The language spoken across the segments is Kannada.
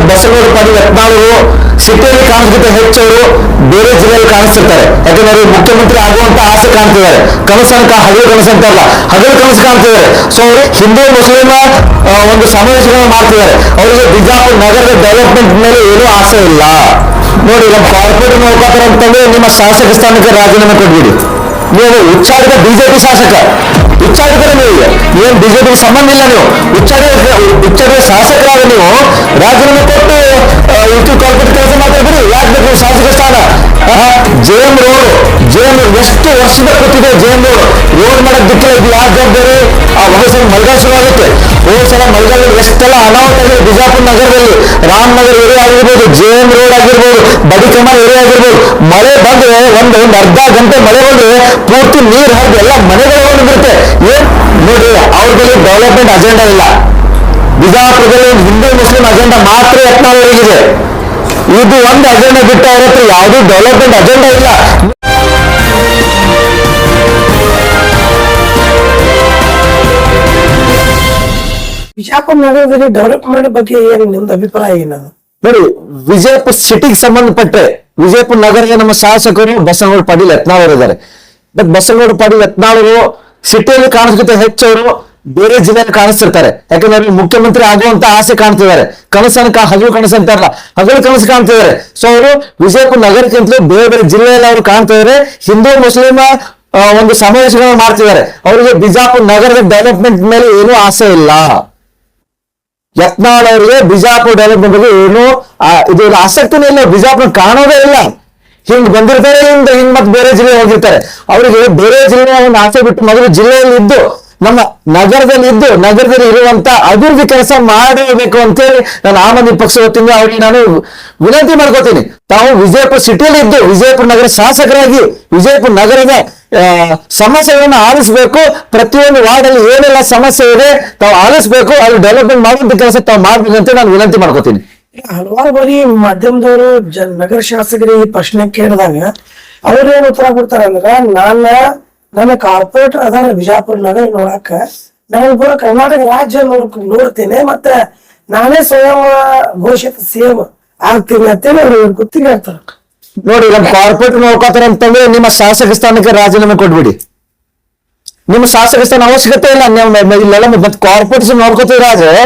ಬಸವನಗೌಡ ಪಾಟೀಲ್ ಯತ್ನಾಳರು ಸಿಟಿಯಲ್ಲಿ ಕಾಣಿಸ್ಕಿಂತ ಹೆಚ್ಚವರು ಬೇರೆ ಜಿಲ್ಲೆಯಲ್ಲಿ ಕಾಣಿಸ್ತಿರ್ತಾರೆ. ಯಾಕಂದ್ರೆ ಅವರು ಮುಖ್ಯಮಂತ್ರಿ ಆಗುವಂತ ಆಸೆ ಕಾಣ್ತಿದ್ದಾರೆ. ಕನಸನಕ ಹಗಲು ಕನಸು ಅಂತಲ್ಲ, ಹಗಲು ಕನಸು ಕಾಣ್ತಿದ್ದಾರೆ. ಸೊ ಅವರು ಹಿಂದೂ ಮುಸ್ಲಿಂ ಒಂದು ಸಮಾವೇಶಗಳನ್ನು ಮಾಡ್ತಿದ್ದಾರೆ. ಅವರಿಗೆ ಬಿಜಾಪುರ ನಗರದ ಡೆವಲಪ್ಮೆಂಟ್ ಮೇಲೆ ಏನೂ ಆಸೆ ಇಲ್ಲ. ನೋಡಿ, ನಮ್ಮ ಕಾರ್ಪೊರೇಟ್ ನೋಡ್ಕೋತಾರೆ ಅಂತಂದ್ರೆ ನಿಮ್ಮ ಶಾಸಕ ಸ್ಥಾನಕ್ಕೆ ರಾಜೀನಾಮೆ ಕೊಟ್ಬಿಡಿ. ನೀವು ಉಚ್ಚಾರಿತ ಬಿಜೆಪಿ ಶಾಸಕ, ಉಚ್ಚಾರಿತರೆ ನೀವು, ಏನ್ ಬಿಜೆಪಿ ಸಂಬಂಧ ಇಲ್ಲ. ನೀವು ಉಚ್ಚಾರಿತ ಶಾಸಕರಾದ ನೀವು ರಾಜೀನಾಮೆ ಕೊಟ್ಟು ಇಷ್ಟು ಕಾರ್ಪೊರೇಟ್ ಕೆಲಸ ಮಾತಾಡ್ಬಿಡಿ. ಯಾಕೆ ಬೇಕು ಶಾಸಕ ಸ್ಥಾನ? ಜೇಎಂ ರೋಡ್, ಎಷ್ಟು ವರ್ಷದ ಕೂತಿದೆ ಜೇಎಂ ರೋಡ್ ಮಾಡಕ್ ದಿಕ್ಕಿಲ್ಲ. ಇದು ಯಾರ ಜವಾಬ್ದಾರಿ? ಆ ಹೊಸ ಮಳೆಗಾಲ ಶುರುವಾಗುತ್ತೆ. ಹೋದ ಸಲ ಮಳೆಗಾಲದಲ್ಲಿ ಎಷ್ಟೆಲ್ಲ ಅನಾಹುತ ಆಗಿದೆ ಬಿಜಾಪುರ ನಗರದಲ್ಲಿ. ರಾಮನಗರ ಏರಿಯಾ ಆಗಿರ್ಬೋದು, ಜೇಎಂ ರೋಡ್ ಆಗಿರ್ಬೋದು, ಬಡಿಕಮಾನ್ ಏರಿಯಾ ಆಗಿರ್ಬೋದು. ಮಳೆ ಬಂದ್ರೆ ಒಂದು ಅರ್ಧ ಗಂಟೆ ಮಳೆ ಬಂದ್ರೆ ಪೂರ್ತಿ ನೀರು ಹರಿದು ಎಲ್ಲ ಮನೆಗಳು ಬಿಡುತ್ತೆ. ಏನ್ ನೋಡಿ, ಅವ್ರ ಬಳಿ ಡೆವಲಪ್ಮೆಂಟ್ ಅಜೆಂಡಾ ಇಲ್ಲ. ಬಿಜಾಪುರದಲ್ಲಿ ಹಿಂದೂ ಮುಸ್ಲಿಂ ಅಜೆಂಡಾ ಮಾತ್ರ ಯತ್ನಾಳವರಿಗಿದೆ. ಇದು ಒಂದು ಅಜೆಂಡಾ ಬಿಟ್ಟು ಅವ್ರ ಹತ್ರ ಯಾವುದೂ ಡೆವಲಪ್ಮೆಂಟ್ ಅಜೆಂಡಾ ಇಲ್ಲ. ಬಿಜಾಪುರ ನಗರದಲ್ಲಿ ಡೆವಲಪ್ಮೆಂಟ್ ಬಗ್ಗೆ ಏನು ನಿಮ್ದು ಅಭಿಪ್ರಾಯ ಏನದು? ನೋಡಿ, ವಿಜಯಪುರ ಸಿಟಿಗೆ ಸಂಬಂಧಪಟ್ಟೆ ವಿಜಯಪುರ ನಗರದ ನಮ್ಮ ಶಾಸಕರು ಬಸವನಗೌಡ ಪಾಟೀಲ್ ಯತ್ನಾಳ್ ಇದ್ದಾರೆ. ಬಟ್ ಬಸವನಗೌಡ ಪಾಟೀಲ್ ಯತ್ನಾಳರು ಸಿಟಿಯಲ್ಲಿ ಕಾಣಿಸ್ಕಿಂತ ಹೆಚ್ಚವರು ಬೇರೆ ಜಿಲ್ಲೆಯಲ್ಲಿ ಕಾಣಿಸ್ತಿರ್ತಾರೆ. ಯಾಕಂದ್ರೆ ಅವ್ರಿಗೆ ಮುಖ್ಯಮಂತ್ರಿ ಆಗುವಂತ ಆಸೆ ಕಾಣ್ತಿದ್ದಾರೆ. ಕನಸನಕ ಹಗಲು ಕನಸು ಅಂತಾರಲ್ಲ, ಹಗಲು ಕನಸು ಕಾಣ್ತಿದ್ದಾರೆ. ಸೊ ಅವರು ವಿಜಯಪುರ ನಗರಕ್ಕಿಂತಲೂ ಬೇರೆ ಬೇರೆ ಜಿಲ್ಲೆಯಲ್ಲಿ ಅವರು ಕಾಣ್ತಾ ಇದ್ದಾರೆ. ಹಿಂದೂ ಮುಸ್ಲಿಂ ಒಂದು ಸಮಾವೇಶಗಳನ್ನು ಮಾಡ್ತಿದ್ದಾರೆ. ಅವರಿಗೆ ಬಿಜಾಪುರ ನಗರದ ಡೆವಲಪ್ಮೆಂಟ್ ಮೇಲೆ ಏನೂ ಆಸೆ ಇಲ್ಲ. ಯತ್ನಾಳ್ ಅವರಿಗೆ ಬಿಜಾಪುರ ಡೆವಲಪ್ಮೆಂಟ್ ಬಗ್ಗೆ ಏನು ಇದು ಆಸಕ್ತಿನೇ ಇಲ್ಲ. ಬಿಜಾಪುರ ಕಾಣೋದೇ ಇಲ್ಲ. ಹಿಂಗ್ ಬಂದಿರ್ತಾರೆ, ಹಿಂಗ್ ಮತ್ತೆ ಬೇರೆ ಜಿಲ್ಲೆ ಹೋಗಿರ್ತಾರೆ. ಅವರಿಗೆ ಬೇರೆ ಜಿಲ್ಲೆಯ ಒಂದು ಆಸೆ ಬಿಟ್ಟು ಮೊದಲು ಜಿಲ್ಲೆಯಲ್ಲಿ ಇದ್ದು ನಮ್ಮ ನಗರದಲ್ಲಿ ಇರುವಂತ ಅಭಿವೃದ್ಧಿ ಕೆಲಸ ಮಾಡಬೇಕು ಅಂತೇಳಿ ನಾನು ಆಮ್ ಆದ್ಮಿ ಪಕ್ಷ ವತಿಯಿಂದ ಅವ್ರಿಗೆ ನಾನು ವಿನಂತಿ ಮಾಡ್ಕೋತೀನಿ. ತಾವು ವಿಜಯಪುರ ಸಿಟಿಯಲ್ಲಿ ಇದ್ದು ವಿಜಯಪುರ ನಗರ ಶಾಸಕರಾಗಿ ವಿಜಯಪುರ ನಗರದ ಸಮಸ್ಯೆಗಳನ್ನು ಆಲಿಸಬೇಕು. ಪ್ರತಿಯೊಂದು ವಾರ್ಡ್ ಅಲ್ಲಿ ಏನೆಲ್ಲ ಸಮಸ್ಯೆ ಇದೆ ತಾವು ಆಲಿಸಬೇಕು. ಅದು ಡೆವಲಪ್ಮೆಂಟ್ ಮಾಡುವಂತ ಕೆಲಸ ತಾವು ಮಾಡ್ಬೇಕು ಅಂತ ನಾನು ವಿನಂತಿ ಮಾಡ್ಕೋತೀನಿ. ಹಲವಾರು ಬಾರಿ ಮಾಧ್ಯಮದವರು ನಗರ ಶಾಸಕರಿಗೆ ಪ್ರಶ್ನೆ ಕೇಳಿದಾಗ ಅವ್ರೇನ್ ಉತ್ತರ ಕೊಡ್ತಾರೆ ಅಂದ್ರೆ, ನನ್ನ ಕಾರ್ಪೊರೇಟರ್ ಅದಾರ ಬಿಜಾಪುರ ನಗರ ನೋಡಾಕ, ನಾನು ಪೂರ ಕರ್ನಾಟಕ ರಾಜ್ಯ ನೋಡ್ತೇನೆ, ಮತ್ತೆ ನಾನೇ ಸ್ವಯಂ ಘೋಷಿತ ಸಿಎಂ ಆಗ್ತೀನಿ ಅಂತೇಳಿ ಅವ್ರು ಗೊತ್ತಿಗೆ ಹೇಳ್ತಾರೆ. ನೋಡಿ, ನಮ್ಮ ಕಾರ್ಪೊರೇಟರ್ ನೋಡ್ಕೋತಾರೆ ಅಂತಂದ್ರೆ ನಿಮ್ಮ ಶಾಸಕ ಸ್ಥಾನಕ್ಕೆ ರಾಜೀನಾಮೆ ಕೊಟ್ಬಿಡಿ. ನಿಮ್ಮ ಶಾಸಕ ಸ್ಥಾನ ಅವಶ್ಯಕತೆ ಇಲ್ಲ. ಇಲ್ಲೆಲ್ಲ ಮತ್ತೆ ಕಾರ್ಪೊರೇಷನ್ ನೋಡ್ಕೋತಿದ್ರೆ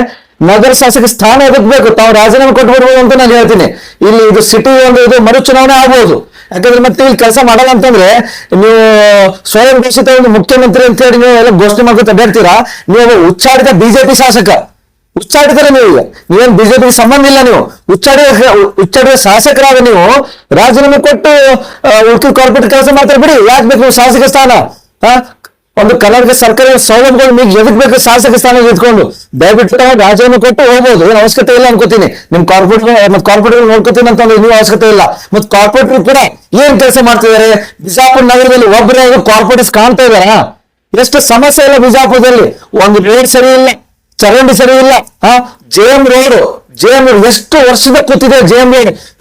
ನಗರ ಶಾಸಕ ಸ್ಥಾನ ಎದಕ್ಬೇಕು? ತಾವು ರಾಜೀನಾಮೆ ಕೊಟ್ಬಿಡ್ಬೋದು ಅಂತ ನಾನು ಹೇಳ್ತೀನಿ. ಇಲ್ಲಿ ಇದು ಸಿಟಿ ಇದು ಮರು ಚುನಾವಣೆ ಆಗ್ಬೋದು. ಯಾಕಂದ್ರೆ ಮತ್ತೆ ಇಲ್ಲಿ ಕೆಲಸ ಮಾಡಲ್ಲ ಅಂತಂದ್ರೆ ನೀವು ಸ್ವಯಂ ಘೋಷಿತ ಒಂದು ಮುಖ್ಯಮಂತ್ರಿ ಅಂತ ಹೇಳಿ ನೀವು ಎಲ್ಲ ಘೋಷಣೆ ಮಾಡ್ಕೊತ ಬೇಡ್ತೀರಾ. ನೀವು ಉಚ್ಚಾರಿತ ಬಿಜೆಪಿ ಶಾಸಕ, ಉಚ್ಚಾರಿತಾರೆ ನೀವು. ನೀವೇನು ಬಿಜೆಪಿ ಸಂಬಂಧ ಇಲ್ಲ. ನೀವು ಉಚ್ಚಾರಿತ ಶಾಸಕರಾದ ನೀವು ರಾಜೀನಾಮೆ ಕೊಟ್ಟು ಉಳಿದ ಕಾರ್ಪೊರೇಟ್ ಕೆಲಸ ಮಾಡ್ತಾರೆ ಬಿಡಿ. ಯಾಕೆ ಬೇಕು ಶಾಸಕ ಸ್ಥಾನ? ಒಂದು ಕರ್ನಾಟಕ ಸರ್ಕಾರಿ ಸೌಲಭ್ಯಗಳು మీకు ಎದಕ್ ಬೇಕು? ಶಾಸಕ ಸ್ಥಾನ ಇಟ್ಕೊಂಡು ದಯವಿಟ್ಟು ರಾಜೀನಾಮೆ ಕೊಟ್ಟು ಹೋಗ್ಬೋದು. ಏನು ಅವಶ್ಯಕತೆ ಇಲ್ಲ ಅನ್ಕೋತೀನಿ. ನಿಮ್ ಕಾರ್ಪೊರೇಟರ್ ನೋಡ್ಕೋತೀನಿ ಅಂತಂದ್ರೆ ನೀವು ಅವಶ್ಯಕತೆ ಇಲ್ಲ. ಮತ್ ಕಾರ್ಪೊರೇಟರ್ ಕೂಡ ಏನ್ ಕೆಲಸ ಮಾಡ್ತಿದ್ದಾರೆ? ಬಿಜಾಪುರ ನಗರದಲ್ಲಿ ಒಬ್ಬರೇ ಕಾರ್ಪೊರೇಟರ್ಸ್ ಕಾಣ್ತಾ ಇದಾರ? ಎಷ್ಟು ಸಮಸ್ಯೆ ಇಲ್ಲ ಬಿಜಾಪುರದಲ್ಲಿ. ಒಂದು ರೋಡ್ ಸರಿ ಇಲ್ಲ, ಚರಂಡಿ ಸರಿ ಇಲ್ಲ. ಜೇಎಂ ರೋಡ್ ಎಷ್ಟು ವರ್ಷದ ಕೂತಿದೆ. ಜೇಎಂ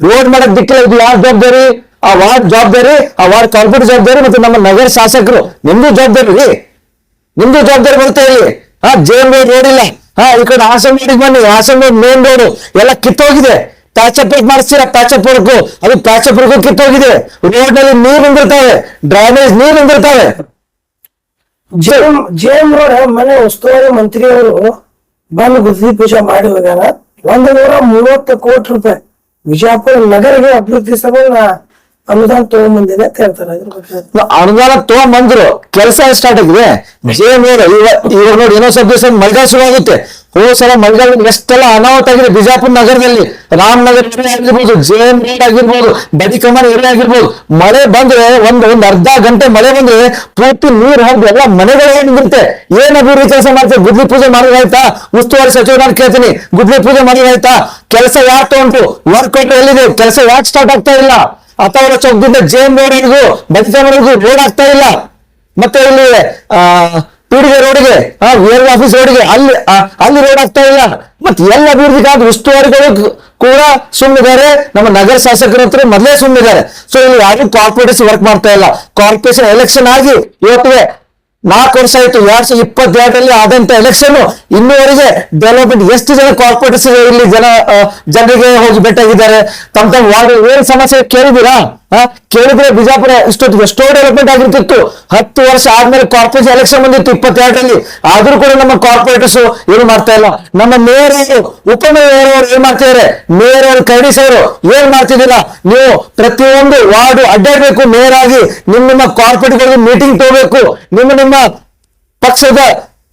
ರೋಡ್ ಮಾಡಕ್ ದಿಕ್ಕಿಲ್ಲ. ಇದು ಯಾರ ಜವಾಬ್ದಾರಿ? ಆ ವಾರ್ಡ್ ಜವಾಬ್ದಾರಿ, ಆ ವಾರ್ಡ್ ಕಾರ್ಪೊರೇಟ್ ಜವಾಬ್ದಾರಿ, ಮತ್ತೆ ನಮ್ಮ ನಗರ ಶಾಸಕರು ನಿಮ್ದು ಜವಾಬ್ದಾರಿ ರೀ. ನಿಮ್ದು ಜವಾಬ್ದಾರಿ ಬರ್ತಾ ಇಲ್ಲಿ. ಜೇಎಂ ರೋಡ್ ಇಲ್ಲ. ಈ ಕಡೆ ಹಾಸನ ರೋಡಿಗೆ ಬನ್ನಿ. ಹಾಸನ ರೋಡ್ ಮೇನ್ ರೋಡ್ ಎಲ್ಲ ಕಿತ್ತೋಗಿದೆ. ಪ್ಯಾಚಪ್ ಮಾಡಿಸ್ತೀರಾ? ಪ್ಯಾಚಪ್ ವರ್ಕ್ ಅದು ಪ್ಯಾಚಪ್ ವರ್ಕ್ ಕಿತ್ತೋಗಿದೆ. ರೋಡ್ ನಲ್ಲಿ ನೀರು ನಿಂದಿರ್ತಾವೆ, ಡ್ರೈನೇಜ್ ನೀರು ನಿಂದಿರ್ತಾವೆ. ಜೇಎಂ ರೋಡ್ ಮನೆ ಉಸ್ತುವಾರಿ ಮಂತ್ರಿಯವರು ಬಂದು ಗುದ್ಲಿ ಪೂಜೆ ಮಾಡಿ ಹೋಗ್ಯಾರ. 130 ಕೋಟಿ ರೂಪಾಯಿ ವಿಜಯಪುರ ನಗರಿಗೆ ಅಭಿವೃದ್ಧಿ ಸಭೆ ಅನುದಾನ ತಗೊಂಡ್ಬಂದಿದೆ ಅಂತ ಹೇಳ್ತಾರೆ. ಅನುದಾನ ತಗೊಂಡ್ಬಂದ್ರು, ಕೆಲಸ ಸ್ಟಾರ್ಟ್ ಆಗಿದೆ. ಜೇಎಂ ರೋಡ್ ಇವಾಗ ನೋಡಿ, ಏನೋ ಸ್ವಲ್ಪ ದಿವಸ ಮಳೆಗಾಲ ಶುರುವಾಗುತ್ತೆ. ಹೋದ ಸಲ ಮಳೆಗಾಲದಲ್ಲಿ ಎಷ್ಟೆಲ್ಲ ಅನಾಹುತ ಆಗಿದೆ ಬಿಜಾಪುರ ನಗರದಲ್ಲಿ. ರಾಮನಗರ ಏರಿಯಾ ಆಗಿರ್ಬೋದು, ಜೇಎಂ ರೋಡ್ ಆಗಿರ್ಬೋದು, ಬದಿಕಮಾನ್ ಏರಿಯಾ ಆಗಿರ್ಬೋದು. ಮಳೆ ಬಂದ್ರೆ ಒಂದ್ ಅರ್ಧ ಗಂಟೆ ಮಳೆ ಬಂದ್ರೆ ಪೂರ್ತಿ ನೀರು ಹರಿದು ಎಲ್ಲ ಮನೆಗಳು ನಿಂತಿರುತ್ತೆ. ಏನ್ ಅಭಿವೃದ್ಧಿ ಕೆಲಸ ಮಾಡ್ತಾರೆ? ಗುದ್ಲಿ ಪೂಜೆ ಮಾಡೋದಾಯ್ತಾ? ಉಸ್ತುವಾರಿ ಸಚಿವ ನಾನು ಕೇಳ್ತೀನಿ, ಗುದ್ಲಿ ಪೂಜೆ ಮಾಡೋದಾಯ್ತಾ? ಕೆಲಸ ಯಾಕೆ ತಗೊಂಡು ವರ್ಕ್ ಎಲ್ಲಿದೆ? ಕೆಲಸ ಯಾಕೆ ಸ್ಟಾರ್ಟ್ ಆಗ್ತಾ ಇಲ್ಲ? ಅಥವರ ಚೌಕದಿಂದ ಜೇಎಂ ರೋಡ್ಗೂ ಬದಿಕಮಾನ್ಗೂ ರೋಡ್ ಆಗ್ತಾ ಇಲ್ಲ. ಮತ್ತೆ ಇಲ್ಲಿ ಪೀಡಿಗೆ ರೋಡ್ಗೆ, ವಿ ಆಫೀಸ್ ರೋಡ್ಗೆ ಅಲ್ಲಿ ರೋಡ್ ಆಗ್ತಾ ಇಲ್ಲ. ಮತ್ತೆ ಎಲ್ಲ ಅಭಿವೃದ್ಧಿಗಾದ ಉಸ್ತುವಾರಿಗಳು ಕೂಡ ಸುಮ್ಮನಿದ್ದಾರೆ. ನಮ್ಮ ನಗರ ಶಾಸಕರ ಹತ್ರ ಮೊದಲೇ ಸುಮ್ಮನಿದ್ದಾರೆ. ಸೊ ಇಲ್ಲಿ ಯಾರು ಕಾರ್ಪೊರೇಟರ್ಸ್ ವರ್ಕ್ ಮಾಡ್ತಾ ಇಲ್ಲ. ಕಾರ್ಪೊರೇಷನ್ ಎಲೆಕ್ಷನ್ ಆಗಿ ಇವತ್ತಿಗೆ 4 ವರ್ಷ ಆಯ್ತು. 2022ರಲ್ಲಿ ಆದಂತ ಎಲೆಕ್ಷನ್ ಇನ್ನೂವರೆಗೆ ಡೆವಲಪ್ಮೆಂಟ್ ಎಷ್ಟು ಜನ ಕಾರ್ಪೊರೇಟರ್ಸ್ ಇಲ್ಲಿ ಜನರಿಗೆ ಹೋಗಿ ಭೇಟಿಯಾಗಿದ್ದಾರೆ, ತಮ್ಮ ವಾರ್ಡ್ ಏನ್ ಸಮಸ್ಯೆ ಕೇಳಿದಿರಾ? ಕೇಳಿದ್ರೆ ಬಿಜಾಪುರ ಇಷ್ಟೊತ್ತಿಗೆ ಎಷ್ಟೋ ಡೆವಲಪ್ಮೆಂಟ್ ಆಗಿರ್ತಿತ್ತು. 10 ವರ್ಷ ಆದ್ಮೇಲೆ ಕಾರ್ಪೊರೇಷನ್ ಎಲೆಕ್ಷನ್ ಬಂದಿತ್ತು 22ರಲ್ಲಿ. ಆದ್ರೂ ಕೂಡ ನಮ್ಮ ಕಾರ್ಪೊರೇಟರ್ಸ್ ಏನು ಮಾಡ್ತಾ ಇಲ್ಲ. ನಮ್ಮ ಮೇಯರ್ ಉಪಮೇಯರ್ ಅವರು ಏನ್ ಮಾಡ್ತಿದ್ದಾರೆ, ಮೇಯರ್ ಅವರು ಕೈಡಿಸ್ ಅವರು ಏನ್ ಮಾಡ್ತಿದ್ದಿಲ್ಲ. ನೀವು ಪ್ರತಿಯೊಂದು ವಾರ್ಡ್ ಅಡ್ಡಾಡ್ಬೇಕು, ಮೇಯರ್ ಆಗಿ ನಿಮ್ಮ ಕಾರ್ಪೊರೇಟ್ಗಳಿಗೆ ಮೀಟಿಂಗ್ ತಗೋಬೇಕು, ನಿಮ್ಮ ಪಕ್ಷದ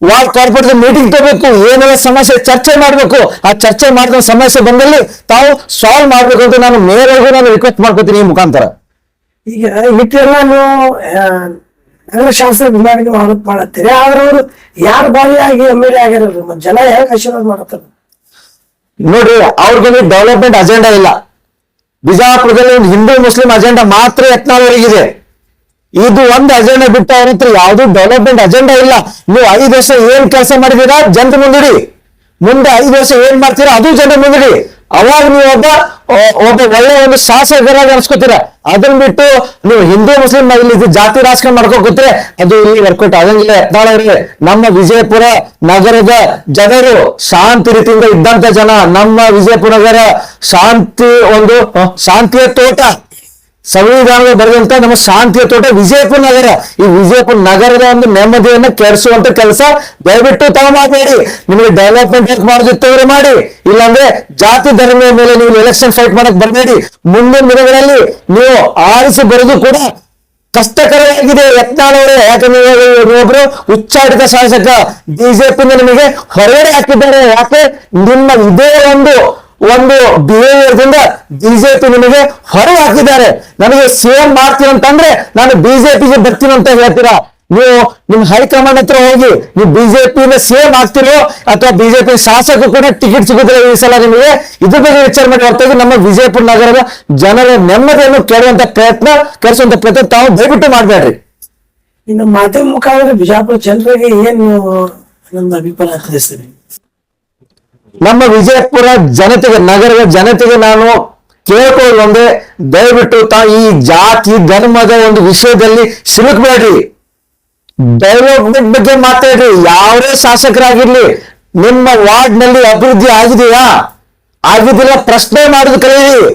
ವಾರ್ಡ್ ಕಾರ್ಪೊರೇಟ್ ಮೀಟಿಂಗ್ ತಗೋಬೇಕು, ಏನೆಲ್ಲ ಸಮಸ್ಯೆ ಚರ್ಚೆ ಮಾಡ್ಬೇಕು. ಆ ಚರ್ಚೆ ಮಾಡಿದ ಸಮಸ್ಯೆ ಬಂದಲ್ಲಿ ತಾವು ಸಾಲ್ವ್ ಮಾಡ್ಬೇಕು ಅಂತ ನಾನು ಮೇಯರ್ಗೂ ನಾನು ರಿಕ್ವೆಸ್ಟ್ ಮಾಡ್ಕೋತೀನಿ ಈ ಮುಖಾಂತರ. ಈಗ ಇಟ್ಟೆಲ್ಲ ನೀವು ನಗರ ಶಾಸಕ ವಿಭಾಗಕ್ಕೆ ಆರೋಪ ಮಾಡತ್ತೀರಿ, ಆದ್ರೆ ಅವರು ಯಾರ ಬಾರಿಯಾಗಿ MLA ಆಗಿರೋದು ಮತ್ತೆ ಜನ ಹೇಗೆ ಆಶೀರ್ವಾದ ಮಾಡತ್ತಾರ? ನೋಡ್ರಿ, ಅವ್ರಿಗೊಂದು ಡೆವಲಪ್ಮೆಂಟ್ ಅಜೆಂಡಾ ಇಲ್ಲ. ಬಿಜಾಪುರದಲ್ಲಿ ಒಂದು ಹಿಂದೂ ಮುಸ್ಲಿಂ ಅಜೆಂಡಾ ಮಾತ್ರ ಯತ್ನಾಳವರಿಗಿದೆ. ಇದು ಒಂದು ಅಜೆಂಡಾ ಬಿಟ್ಟು ಅವ್ರ ಹತ್ರ ಯಾವ್ದು ಡೆವಲಪ್ಮೆಂಟ್ ಅಜೆಂಡಾ ಇಲ್ಲ. ನೀವು 5 ವರ್ಷ ಏನ್ ಕೆಲಸ ಮಾಡಿದೀರಾ ಜನರ ಮುಂದಿಡಿ, ಮುಂದೆ 5 ವರ್ಷ ಏನ್ ಮಾಡ್ತೀರಾ ಅದು ಜನರ ಮುಂದಿಡಿ. ಅವಾಗ ನೀವು ಒಬ್ಬ ಒಳ್ಳೆ ಒಂದು ಶಾಸಕರಾಗಿ ಅನ್ಸ್ಕೊತೀರ. ಅದನ್ನ ಬಿಟ್ಟು ನೀವು ಹಿಂದೂ ಮುಸ್ಲಿಂ ಇಲ್ಲಿ ಜಾತಿ ರಾಜಕಾರಣ ಮಾಡ್ಕೋತೀರ, ಅದು ಇಲ್ಲಿ ವರ್ಕೌಟ್ ಆಗಂಗಿಲ್ಲ. ಯತ್ನಾಳವ್ರಿಗೆ ನಮ್ಮ ವಿಜಯಪುರ ನಗರದ ಜನರು ಶಾಂತಿ ರೀತಿಯಿಂದ ಇದ್ದಂತ ಜನ. ನಮ್ಮ ವಿಜಯಪುರ ನಗರ ಶಾಂತಿಯ ತೋಟ, ಸಂವಿಧಾನದ ಬರೆದಂತ ನಮ್ಮ ಶಾಂತಿಯ ತೋಟ ವಿಜಯಪುರ ನಗರ. ಈ ವಿಜಯಪುರ ನಗರದ ಒಂದು ನೆಮ್ಮದಿಯನ್ನ ಕೆಡಿಸುವಂತ ಕೆಲಸ ದಯವಿಟ್ಟು ತಾವು ಮಾಡಬೇಡಿ. ನಿಮಗೆ ಡೆವಲಪ್ಮೆಂಟ್ ಮಾಡೋದಿತ್ತವ್ರೆ ಮಾಡಿ, ಇಲ್ಲಾಂದ್ರೆ ಜಾತಿ ಧರ್ಮದ ಮೇಲೆ ನೀವು ಎಲೆಕ್ಷನ್ ಫೈಟ್ ಮಾಡಕ್ ಬರಬೇಡಿ. ಮುಂದಿನ ದಿನಗಳಲ್ಲಿ ನೀವು ಆರಿಸಿ ಬರೋದು ಕೂಡ ಕಷ್ಟಕರವಾಗಿದೆ ಯತ್ನಾಳವರೇ. ಯಾಕಂದ್ರೆ ನೀವೊಬ್ರು ಉಚ್ಚಾಟಿತ ಶಾಸಕ, ಬಿಜೆಪಿಯಿಂದ ನಿಮಗೆ ಹೊರಗಡೆ ಹಾಕಿದ್ದಾರೆ. ಯಾಕೆ ನಿಮ್ಮ ಇದೇ ಒಂದು ಬಿಹೇವಿಯರ್ದಿಂದ ಬಿಜೆಪಿ ನಿಮಗೆ ಹೊರಗೆ ಹಾಕಿದ್ದಾರೆ. ನನಗೆ ಸಿಎಂ ಮಾಡ್ತೀನಿ ಅಂತಂದ್ರೆ ನಾನು ಬಿಜೆಪಿಗೆ ಬರ್ತೀನಿ ಅಂತ ಹೇಳ್ತೀರಾ. ನೀವು ನಿಮ್ ಹೈಕಮಾಂಡ್ ಹತ್ರ ಹೋಗಿ ನೀವು ಬಿಜೆಪಿಯಿಂದ ಸಿಎಂ ಆಗ್ತಿರೋ ಅಥವಾ ಬಿಜೆಪಿ ಶಾಸಕ ಕೂಡ ಟಿಕೆಟ್ ಸಿಗುದಿಲ್ಲ ಈ ಸಲ ನಿಮಗೆ. ಇದ್ರ ಬಗ್ಗೆ ವಿಚಾರ ಮಾಡಿ ಹೊರತಾಗಿ ನಮ್ಮ ವಿಜಯಪುರ ನಗರದ ಜನರ ನೆಮ್ಮದಿಯನ್ನು ಕೆಡುವಂತ ಪ್ರಯತ್ನ ತಾವು ದಯವಿಟ್ಟು ಮಾಡ್ಬೇಡ್ರಿ. ಇನ್ನು ಮಾಧ್ಯಮ ಮುಖಾಂತರ ಬಿಜಾಪುರ ಜನರಿಗೆ ಏನ್ ನೀವು ನನ್ನ ಅಭಿಪ್ರಾಯ ತಿಳಿಸ್ತೀರಿ? ನಮ್ಮ ವಿಜಯಪುರ ಜನತೆಗೆ, ನಗರದ ಜನತೆಗೆ ನಾನು ಕೇಳ್ಕೊಳ್ಳೋದು ಒಂದೇ, ದಯವಿಟ್ಟು ಈ ಜಾತಿ ಧರ್ಮದ ಒಂದು ವಿಷಯದಲ್ಲಿ ಸಿಲುಕಬೇಡ್ರಿ. ಡೆವಲಪ್ಮೆಂಟ್ ಬಗ್ಗೆ ಮಾತಾಡ್ರಿ. ಯಾವುದೇ ಶಾಸಕರಾಗಿರ್ಲಿ, ನಿಮ್ಮ ವಾರ್ಡ್ ನಲ್ಲಿ ಅಭಿವೃದ್ಧಿ ಆಗಿದೆಯಾ ಆಗಿದ್ದಿಲ್ಲ ಪ್ರಶ್ನೆ ಮಾಡೋದು ಕಲೀರಿ.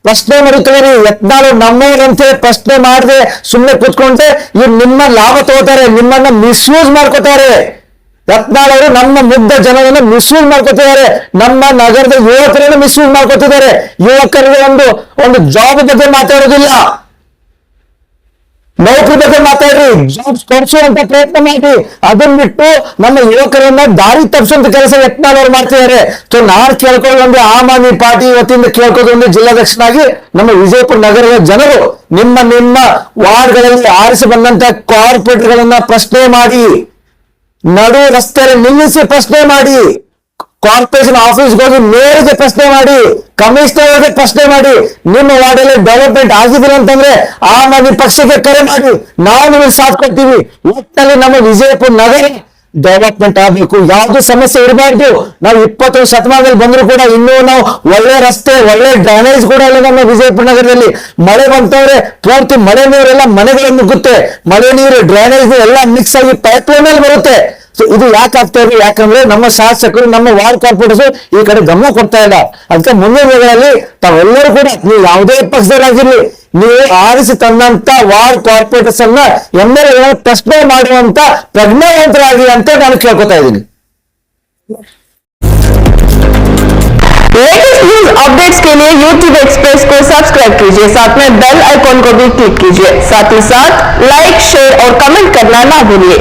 ಪ್ರಶ್ನೆ ಮಾಡೋದು ಕಲೀರಿ. ಯತ್ನಾಳು ನಮ್ಮವರಂತೆ ಪ್ರಶ್ನೆ ಮಾಡದೆ ಸುಮ್ಮನೆ ಕೂತ್ಕೊಂಡ್ರೆ ಇವ್ರು ನಿಮ್ಮ ಲಾಭ ತಗೋತಾರೆ, ನಿಮ್ಮನ್ನ ಮಿಸ್ಯೂಸ್ ಮಾಡ್ಕೋತಾರೆ. ಯತ್ನಾಳವರು ನಮ್ಮ ಮುಗ್ಧ ಜನರನ್ನು ಮಿಸ್ಯೂಸ್ ಮಾಡ್ಕೊತಿದ್ದಾರೆ. ನಮ್ಮ ನಗರದ ಯುವಕರನ್ನು ಮಿಸ್ಯೂಸ್ ಮಾಡ್ಕೊತಿದ್ದಾರೆ. ಯುವಕರಿಗೆ ಒಂದು ಜಾಬ್ ಬಗ್ಗೆ ಮಾತಾಡೋದಿಲ್ಲ, ನೌಕರಿ ಬಗ್ಗೆ ಮಾತಾಡ್ರಿ, ಜಾಬ್ಸ್ ಕೊಡಿಸುವಂತ ಪ್ರಯತ್ನ ಮಾಡಿ. ಅದನ್ನ ಬಿಟ್ಟು ನಮ್ಮ ಯುವಕರನ್ನ ದಾರಿ ತಪ್ಪಿಸುವಂತ ಕೆಲಸ ಯತ್ನಾಳವರು ಮಾಡ್ತಿದ್ದಾರೆ. ಸೊ ನಾನು ಕೇಳ್ಕೊಳ್ಳೋದು ಆಮ್ ಆದ್ಮಿ ಪಾರ್ಟಿ ವತಿಯಿಂದ ಕೇಳ್ಕೊಳ್ಳೋದು ಜಿಲ್ಲಾಧ್ಯಕ್ಷನಾಗಿ ನಮ್ಮ ವಿಜಯಪುರ ನಗರದ ಜನರು ನಿಮ್ಮ ವಾರ್ಡ್ಗಳಲ್ಲಿ ಆರಿಸಿ ಬಂದಂತ ಕಾರ್ಪೊರೇಟ್ಗಳನ್ನ ಪ್ರಶ್ನೆ ಮಾಡಿ, ನಡು ರಸ್ತೆಯಲ್ಲಿ ನಿಲ್ಲಿಸಿ ಪ್ರಶ್ನೆ ಮಾಡಿ, ಕಾರ್ಪೊರೇಷನ್ ಆಫೀಸ್ಗೆ ಹೋಗಿ ಮೇಯರ್ಗೆ ಪ್ರಶ್ನೆ ಮಾಡಿ, ಕಮಿಷನರ್ಗೆ ಪ್ರಶ್ನೆ ಮಾಡಿ. ನಿಮ್ಮ ವಾರ್ಡಲ್ಲಿ ಡೆವಲಪ್ಮೆಂಟ್ ಆಗಿದಿಲ್ಲ ಅಂತಂದ್ರೆ ಆಮ್ ಆದ್ಮಿ ಪಕ್ಷಕ್ಕೆ ಕರೆ ಮಾಡಿ, ನಾವು ನಿಮಗೆ ಸಾಥ್ ಕೊಡ್ತೀವಿ. ಒಟ್ಟಲ್ಲಿ ನಮ್ಮ ವಿಜಯಪುರ ನಗರ ಡೆವಲಪ್ಮೆಂಟ್ ಆಗಬೇಕು, ಯಾವ್ದು ಸಮಸ್ಯೆ ಇರಬಾರ್ದು. ನಾವು 20ನೇ ಶತಮಾನದಲ್ಲಿ ಬಂದ್ರು ಕೂಡ ಇನ್ನೂ ನಾವು ಒಳ್ಳೆ ರಸ್ತೆ, ಒಳ್ಳೆ ಡ್ರೈನೇಜ್ ಕೂಡ ಇಲ್ಲ ನಮ್ಮ ವಿಜಯಪುರ ನಗರದಲ್ಲಿ. ಮಳೆ ಬಂತವ್ರೆ ಪೂರ್ತಿ ಮಳೆ ನೀರೆಲ್ಲ ಮನೆಗಳಲ್ಲಿ ನುಗ್ಗುತ್ತೆ. ಮಳೆ ನೀರು ಡ್ರೈನೇಜ್ ಎಲ್ಲ ಮಿಕ್ಸ್ ಆಗಿ ಪೈಪ್ ಲೈನ್ ಅಲ್ಲಿ ಬರುತ್ತೆ. ಸೊ ಇದು ಯಾಕೆ ಆಗ್ತಾ ಇದೆ? ಯಾಕಂದ್ರೆ ನಮ್ಮ ಶಾಸಕರು, ನಮ್ಮ ವಾರ್ಡ್ ಕಾರ್ಪೊರೇಟರ್ಸ್ ಈ ಕಡೆ ಗಮನ ಕೊಡ್ತಾ ಇಲ್ಲ. ಅದಕ್ಕೆ ಮುಂದಿನ ದಿನಗಳಲ್ಲಿ ತಾವೆಲ್ಲರೂ ಕೂಡ, ನೀವು ಯಾವುದೇ ಪಕ್ಷದವರಾಗಿರ್ಲಿ, ನೀವು ಆರಿಸಿ ತಂದಂತ ವಾರ್ಡ್ ಕಾರ್ಪೊರೇಟರ್ಸ್ ಅನ್ನ MLA ಪ್ರಶ್ನೆ ಮಾಡುವಂತ ಪ್ರಜ್ಞಾವಂತರಾಗಿ ಅಂತ ನಾನು ಕೇಳ್ಕೊತಾ ಇದ್ದೀನಿ. लेटेस्ट न्यूज अपडेट्स के लिए YouTube एक्सप्रेस को सब्सक्राइब कीजिए, साथ में बेल आइकॉन को भी क्लिक कीजिए। साथ ही साथ लाइक, शेयर और कमेंट करना ना भूलिए।